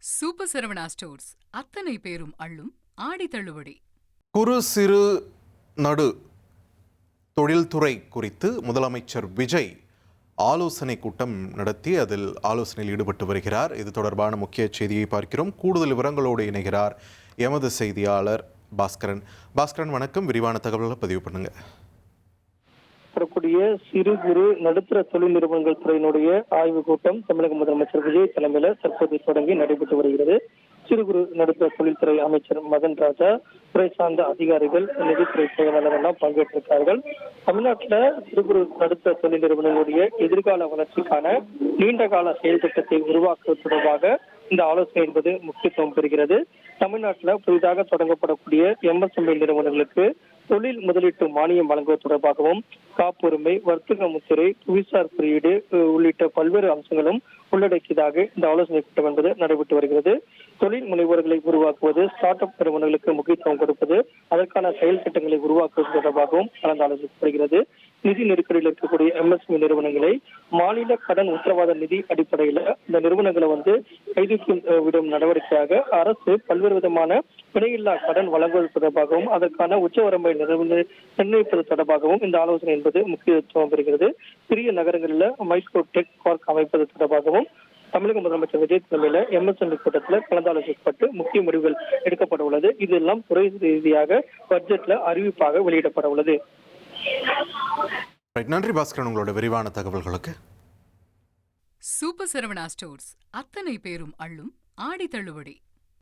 Super Saravana stores அத்தனை பேரும் அள்ளும் ஆடி தள்ளுபடி. குறு சிறு நடு தொழில்துறை குறித்து முதலமைச்சர் விஜய் ஆலோசனை கூட்டம் நடத்தி அதில் ஆலோசனையில் ஈடுபட்டு வருகிறார். இது தொடர்பான முக்கிய செய்தியை பார்க்கிறோம். கூடுதல் விவரங்களோடு இணைகிறார் எமது செய்தியாளர் பாஸ்கரன். பாஸ்கரன் வணக்கம். விரிவான தகவல்களை பதிவு பண்ணுங்க. வரக்கூடிய சிறு குறு நடுத்தர தொழில் நிறுவனங்கள் துறையினுடைய ஆய்வுக் கூட்டம் தமிழக முதலமைச்சர் விஜய் தலைமையில தற்போது தொடங்கி நடைபெற்று வருகிறது. சிறு குறு நடுத்தர தொழில்துறை அமைச்சர் மதன் ராஜா, துறை சார்ந்த அதிகாரிகள், நிதித்துறை செயலாளர் எல்லாம் பங்கேற்றிருக்கிறார்கள். தமிழ்நாட்டில் சிறு குறு நடுத்தர தொழில் நிறுவனங்களுடைய எதிர்கால வளர்ச்சிக்கான நீண்டகால செயல் திட்டத்தை உருவாக்குவது தொடர்பாக இந்த ஆலோசனை என்பது முக்கியத்துவம் பெறுகிறது. தமிழ்நாட்டில் புதிதாக தொடங்கப்படக்கூடிய எம்எஸ்எம்இ நிறுவனங்களுக்கு தொழில் முதலீட்டு மானியம் வழங்குவது தொடர்பாகவும், காப்புரிமை, வர்த்தக முத்திரை, புவிசார் குறியீடு உள்ளிட்ட பல்வேறு அம்சங்களும் உள்ளடக்கியதாக இந்த ஆலோசனை கூட்டம் என்பது நடைபெற்று வருகிறது. தொழில் முனைவோர்களை உருவாக்குவது, ஸ்டார்ட் அப் நிறுவனங்களுக்கு முக்கியத்துவம் கொடுப்பது, அதற்கான செயல் திட்டங்களை உருவாக்குவது தொடர்பாகவும் கலந்து ஆலோசிக்கப்படுகிறது. நிதி நெருக்கடியில் இருக்கக்கூடிய எம்எஸ்எம்இ நிறுவனங்களை மாநில கடன் உத்தரவாத நிதி அடிப்படையில் இந்த நிறுவனங்களை கைதூக்கி விடும் நடவடிக்கையாக அரசு பல்வேறு விதமான பிணையில்லா கடன் வழங்குவது தொடர்பாகவும், அதற்கான உச்சவரம்பை நிர்ணயிப்பது தொடர்பாகவும் இந்த ஆலோசனை என்பது முக்கியத்துவம் பெறுகிறது. சிறிய நகரங்களில் மைக்ரோ டெக் பார்க் அமைப்பது தொடர்பாகவும் தமிழக முதலமைச்சர் விஜய் தலைமையில எம்எஸ்எம்இ கூட்டத்தில் கலந்தாலோசிக்கப்பட்டு முக்கிய முடிவுகள் எடுக்கப்பட உள்ளது. இதெல்லாம் துறை ரீதியாக பட்ஜெட்ல அறிவிப்பாக வெளியிடப்பட உள்ளது. நன்றி பாஸ்கரன், உங்களோட விரிவான தகவல்களுக்கு. சூப்பர் சரவணா ஸ்டோர்ஸ் அத்தனை பேரும் அள்ளும் ஆடி தள்ளுபடி.